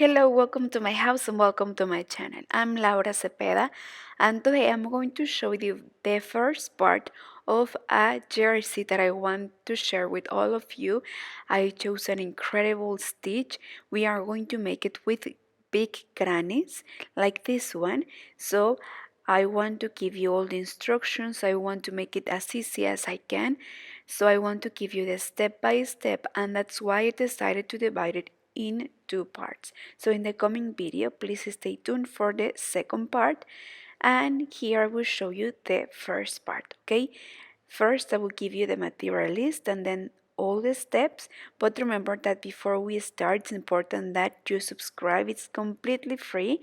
Hello, welcome to my house and welcome to my channel. I'm Laura Cepeda and today I'm going to show you the first part of a jersey that I want to share with all of you. I chose an incredible stitch. We are going to make it with big grannies like this one. So I want to give you all the instructions. I want to make it as easy as I can. So I want to give you the step by step, and that's why I decided to divide it in two parts. So in the coming video, please stay tuned for the second part, and here I will show you the first part. Okay, first I will give you the material list and then all the steps, but remember that before we start it's important that you subscribe. It's completely free,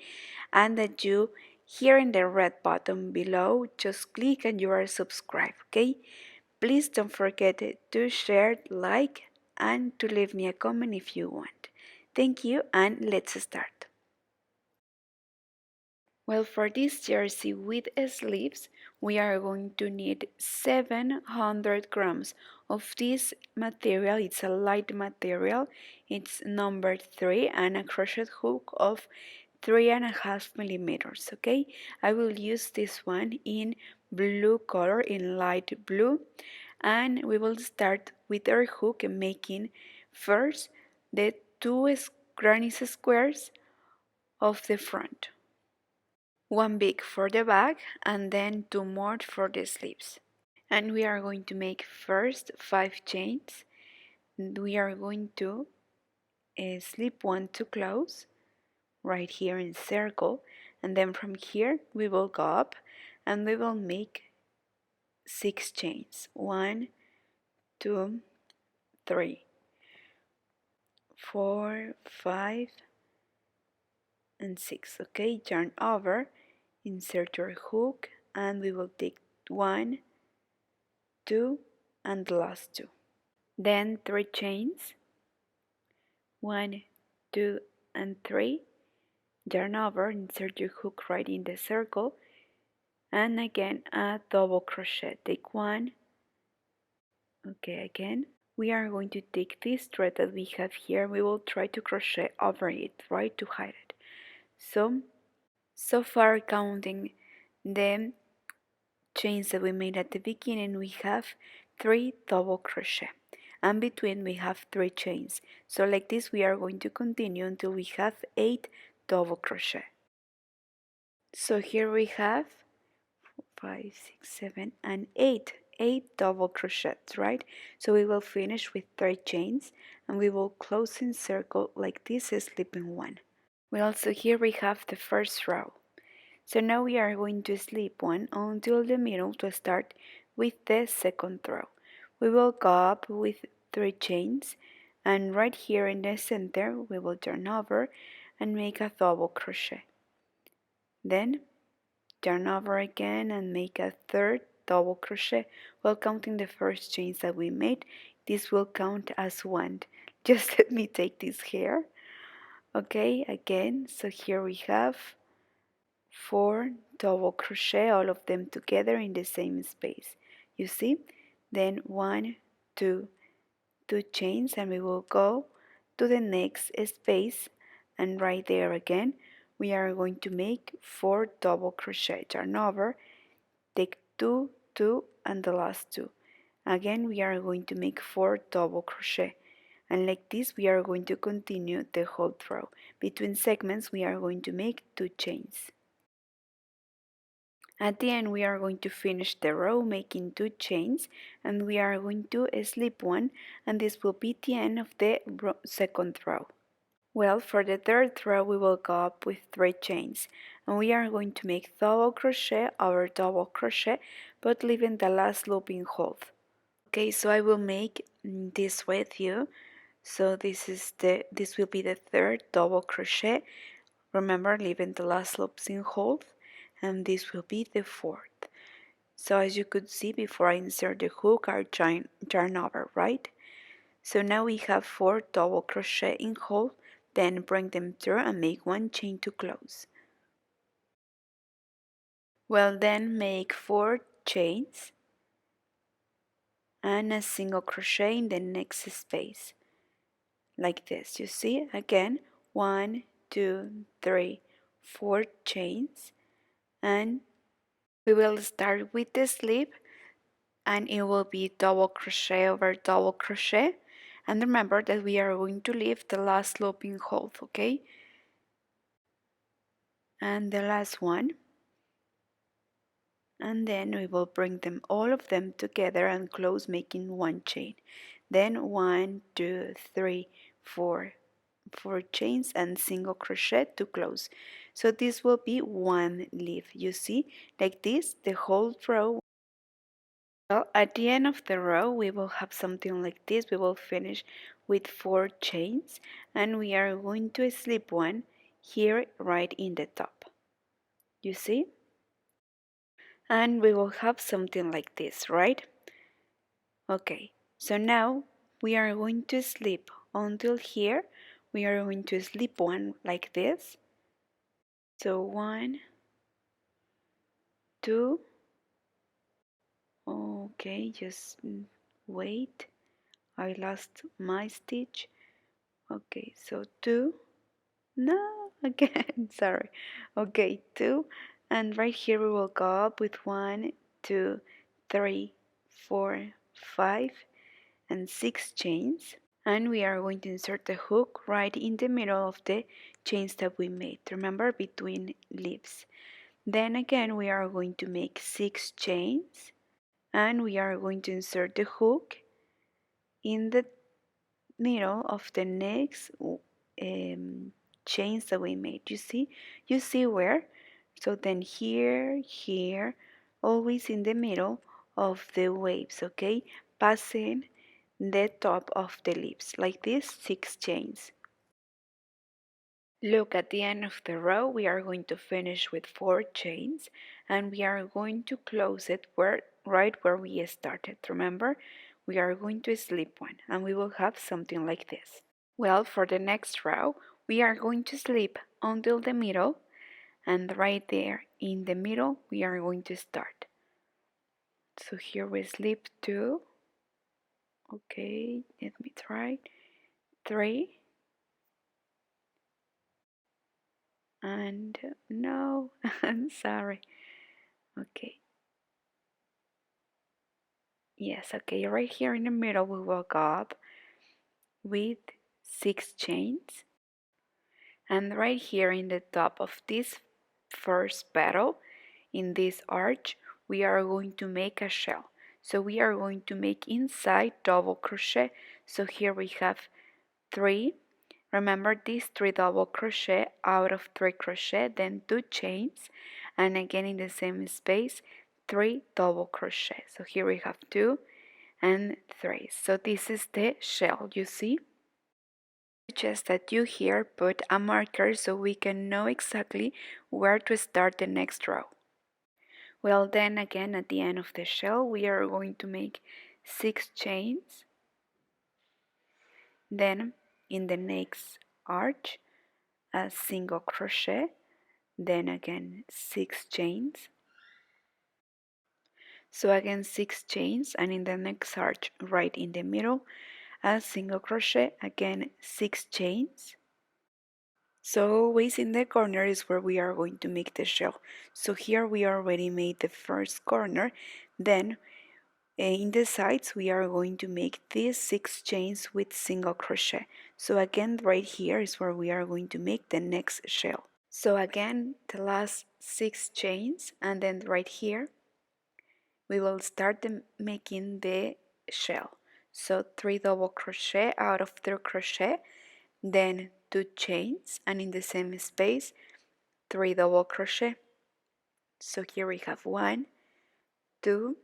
and that you here in the red button below just click and you are subscribed. Okay, please don't forget to share, like, and to leave me a comment if you want. Thank you, and let's start. Well, for this jersey with sleeves, we are going to need 700 grams of this material. It's a light material. It's number 3 and a crochet hook of 3.5 millimeters. Okay, I will use this one in blue color, in light blue, and we will start with our hook and making first the two granny squares of the front. One big for the back and then two more for the sleeves. And we are going to make first 5 chains. We are going to slip one to close right here in circle, and then from here we will go up and we will make 6 chains. 1, 2, 3, 4, 5, and 6. Okay, turn over, insert your hook, and we will take 1, 2, and the last 2. Then 3 chains, 1, 2, and 3. Yarn over, insert your hook right in the circle, and again a double crochet. Take 1. Okay, again. We are going to take this thread that we have here. We will try to crochet over it, right, to hide it. So far counting the chains that we made at the beginning, we have 3 double crochet, and between we have 3 chains. So like this we are going to continue until we have 8 double crochet. So here we have 5, 6, 7, and 8 double crochets, right? So we will finish with 3 chains and we will close in circle like this, slipping 1. Well, so here we have the first row. So now we are going to slip 1 until the middle to start with the second row. We will go up with 3 chains, and right here in the center we will turn over and make a double crochet. Then turn over again and make a third double crochet. While counting the first chains that we made, this will count as 1. Just let me take this here. Okay, again, so here we have 4 double crochet, all of them together in the same space. You see? Then 1, 2, 2 chains, and we will go to the next space, and right there again we are going to make 4 double crochet. Turn over, take 2, 2, and the last 2. Again we are going to make 4 double crochet, and like this we are going to continue the whole row. Between segments we are going to make 2 chains. At the end we are going to finish the row making 2 chains, and we are going to slip 1, and this will be the end of the second row. Well, for the third row we will go up with 3 chains, and we are going to make double crochet over double crochet, but leaving the last loop in hold. Okay, so I will make this with you. So this will be the third double crochet. Remember, leaving the last loops in hold, and this will be the fourth. So as you could see before I insert the hook, I turn over, right? So now we have 4 double crochet in hold, then bring them through and make 1 chain to close. Well, then make 4 chains and a single crochet in the next space, like this. You see, again, 1, 2, 3, 4 chains, and we will start with the slip, and it will be double crochet over double crochet. And remember that we are going to leave the last loop in hold, okay? And the last one, and then we will bring them all of them together and close, making one chain. Then 1, 2, 3, 4 chains and single crochet to close. So this will be one leaf, you see, like this, the whole row. Well, at the end of the row we will have something like this. We will finish with 4 chains, and we are going to slip one here right in the top, you see, and we will have something like this, right? Okay, so now we are going to slip until here. We are going to slip one like this. So 1, 2, okay, just wait, I lost my stitch. Okay, so 2, no, again, sorry. Okay, 2, and right here we will go up with 1, 2, 3, 4, 5, and 6 chains, and we are going to insert the hook right in the middle of the chains that we made, remember, between leaves. Then again we are going to make 6 chains, and we are going to insert the hook in the middle of the next chains that we made. You see where? So then here, here, always in the middle of the waves, okay, passing the top of the leaves like this, 6 chains. Look, at the end of the row we are going to finish with 4 chains, and we are going to close it right where we started. Remember, we are going to slip one, and we will have something like this. Well, for the next row we are going to slip until the middle, and right there in the middle we are going to start. So here we slip 2, okay, let me try, 3, and no, I'm sorry, okay, yes, okay, right here in the middle we will go up with 6 chains, and right here in the top of this first petal, in this arch, we are going to make a shell. So we are going to make inside double crochet. So here we have 3. Remember these 3 double crochet out of 3 crochet, then 2 chains, and again in the same space 3 double crochet. So here we have 2 and 3. So this is the shell, you see? Suggest that you here put a marker so we can know exactly where to start the next row. Well, then again at the end of the shell we are going to make 6 chains, then in the next arch a single crochet, then again 6 chains, so again 6 chains, and in the next arch right in the middle a single crochet, again 6 chains. So always in the corner is where we are going to make the shell. So here we already made the first corner, then in the sides we are going to make these 6 chains with single crochet. So again right here is where we are going to make the next shell. So again the last 6 chains, and then right here we will start making the shell. So 3 double crochet out of 3 crochet, then 2 chains, and in the same space 3 double crochet. So here we have 1, 2,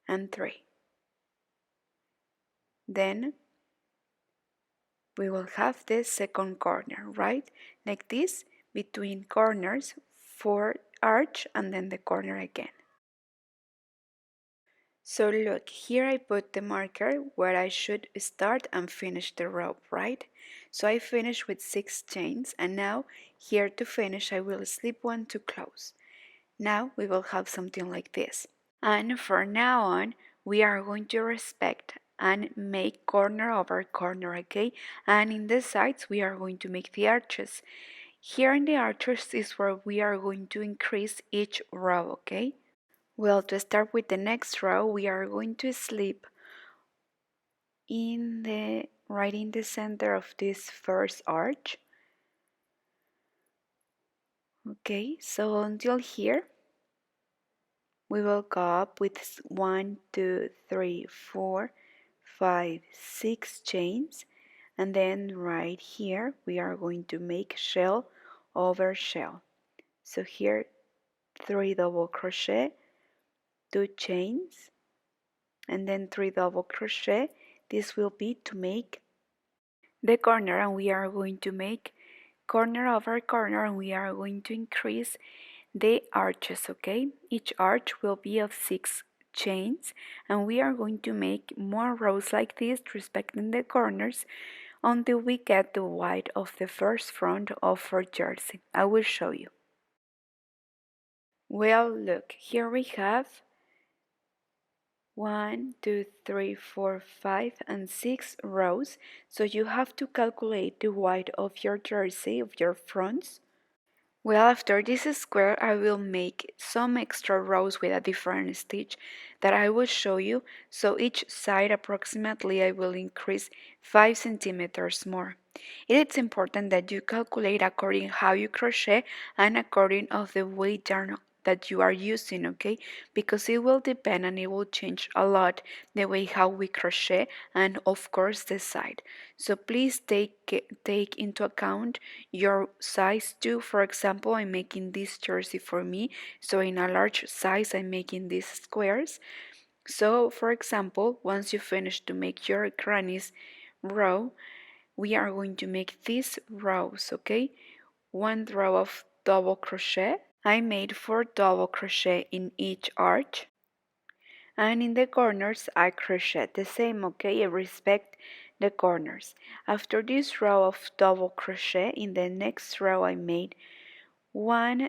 and 3. Then we will have the second corner, right? Like this, between corners, 4 arch, and then the corner again. So look, here I put the marker where I should start and finish the row, right? So I finish with 6 chains, and now here to finish I will slip one to close. Now we will have something like this. And from now on we are going to respect and make corner over corner, okay? And in the sides we are going to make the arches. Here in the arches is where we are going to increase each row, okay? Well, to start with the next row, we are going to slip in the right in the center of this first arch. Okay, so until here we will go up with 1, 2, 3, 4, 5, 6 chains, and then right here we are going to make shell over shell. So here 3 double crochet, 2 chains, and then 3 double crochet. This will be to make the corner, and we are going to make corner over corner, and we are going to increase the arches, okay? Each arch will be of 6 chains, and we are going to make more rows like this, respecting the corners, until we get the white of the first front of our jersey. I will show you. Well, look, here we have 1, 2, 3, 4, 5, and 6 rows. So you have to calculate the white of your jersey, of your fronts. Well, after this square, I will make some extra rows with a different stitch that I will show you. So each side approximately I will increase 5 centimeters more. It is important that you calculate according how you crochet and according of the weight yarn that you are using, okay? Because it will depend and it will change a lot the way how we crochet and of course the side. So please take into account your size too. For example, I'm making this jersey for me, so in a large size I'm making these squares. So for example, once you finish to make your granny's row, we are going to make these rows, okay? 1 row of double crochet. I made 4 double crochet in each arch, and in the corners I crochet the same, okay? I respect the corners. After this row of double crochet, in the next row I made 1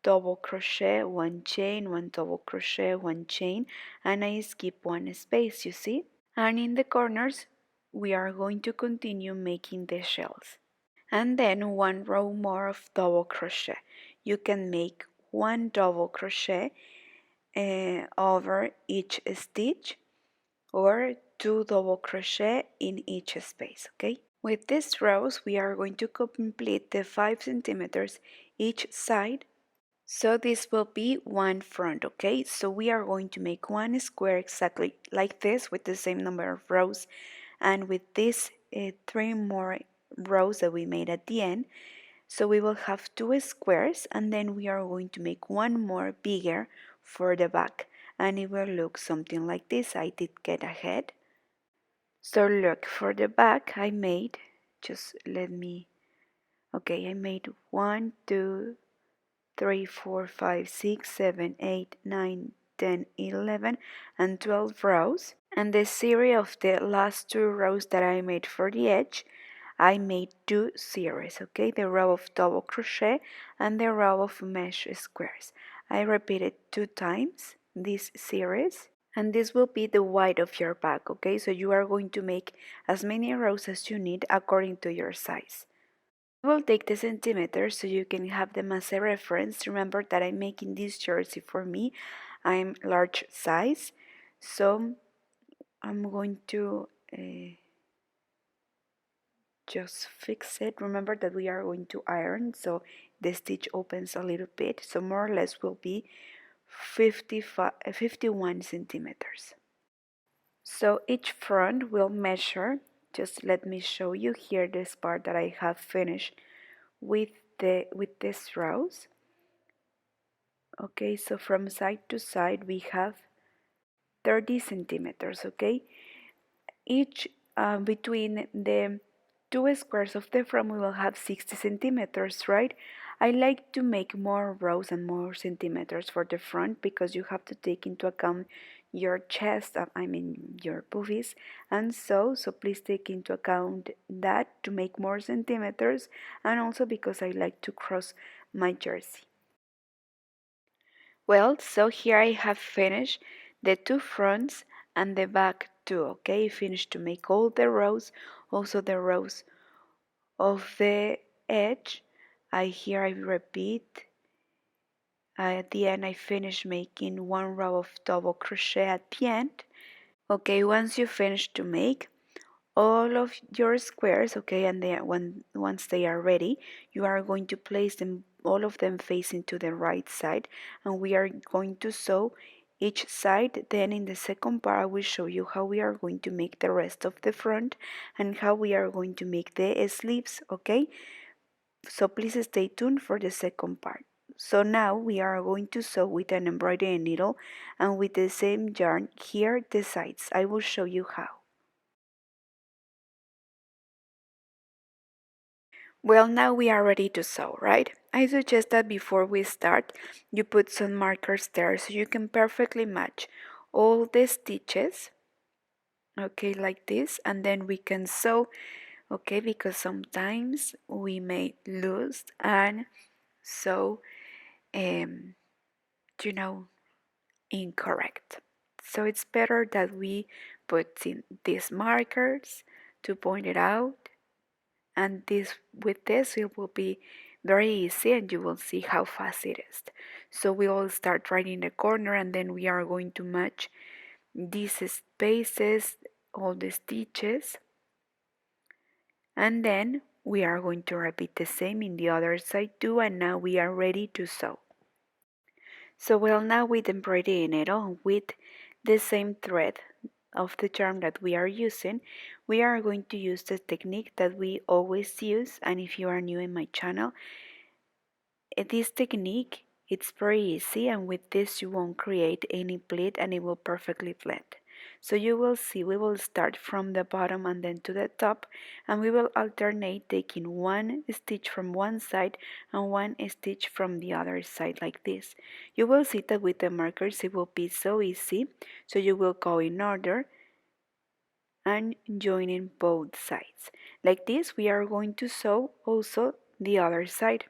double crochet, 1 chain, 1 double crochet, 1 chain, and I skip 1 space, you see? And in the corners we are going to continue making the shells. And then 1 row more of double crochet. You can make 1 double crochet over each stitch, or 2 double crochet in each space, okay? With these rows we are going to complete the 5 centimeters each side. So this will be 1 front, okay? So we are going to make 1 square exactly like this with the same number of rows, and with these 3 more rows that we made at the end. So we will have 2 squares, and then we are going to make 1 more bigger for the back, and it will look something like this. I did get ahead. So look, for the back I made, I made 1, 2, 3, 4, 5, 6, 7, 8, 9, 10, 11, and 12 rows. And the series of the last 2 rows that I made for the edge, I made 2 series, okay? The row of double crochet and the row of mesh squares. I repeated 2 times this series, and this will be the white of your back, okay? So you are going to make as many rows as you need according to your size. I will take the centimeters so you can have them as a reference. Remember that I'm making this jersey for me. I'm large size, so I'm going to just fix it. Remember that we are going to iron, so the stitch opens a little bit, so more or less will be 51 centimeters. So each front will measure, just let me show you here this part that I have finished with these rows. Okay, so from side to side we have 30 centimeters, okay? Each between the 2 squares of the front we will have 60 centimeters, right? I like to make more rows and more centimeters for the front because you have to take into account your chest, your boobies, and so please take into account that to make more centimeters, and also because I like to cross my jersey. Well, so here I have finished the 2 fronts and the back 2. Okay, finish to make all the rows, also the rows of the edge. I repeat. At the end, I finish making one row of double crochet at the end. Okay, once you finish to make all of your squares, okay, and once they are ready, you are going to place them, all of them facing to the right side, and we are going to sew each side. Then in the second part I will show you how we are going to make the rest of the front and how we are going to make the sleeves, okay? So please stay tuned for the second part. So now we are going to sew with an embroidery needle and with the same yarn here the sides. I will show you how. Well, now we are ready to sew, right? I suggest that before we start, you put some markers there so you can perfectly match all the stitches, okay, like this, and then we can sew, okay, because sometimes we may lose and sew, um, you know, incorrect. So it's better that we put in these markers to point it out, and this with this it will be very easy and you will see how fast it is. So we will start right in the corner and then we are going to match these spaces, all the stitches, and then we are going to repeat the same in the other side too, and now we are ready to sew. So well, now with embroidery needle with the same thread of the charm that we are using, we are going to use the technique that we always use, and if you are new in my channel, this technique it's very easy, and with this you won't create any pleat and it will perfectly blend. So you will see we will start from the bottom and then to the top, and we will alternate taking one stitch from one side and one stitch from the other side like this. You will see that with the markers it will be so easy, so you will go in order and joining both sides. Like this we are going to sew also the other side.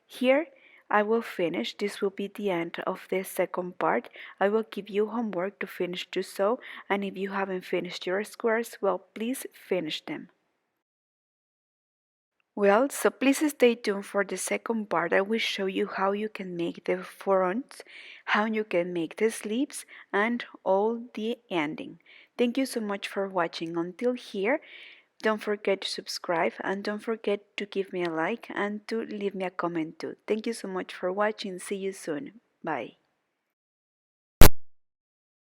Here I will finish. This will be the end of the second part. I will give you homework to finish to sew, and if you haven't finished your squares, well, please finish them. Well, so please stay tuned for the second part. I will show you how you can make the fronts, how you can make the sleeves, and all the ending. Thank you so much for watching until here. Don't forget to subscribe and don't forget to give me a like and to leave me a comment too. Thank you so much for watching. See you soon. Bye.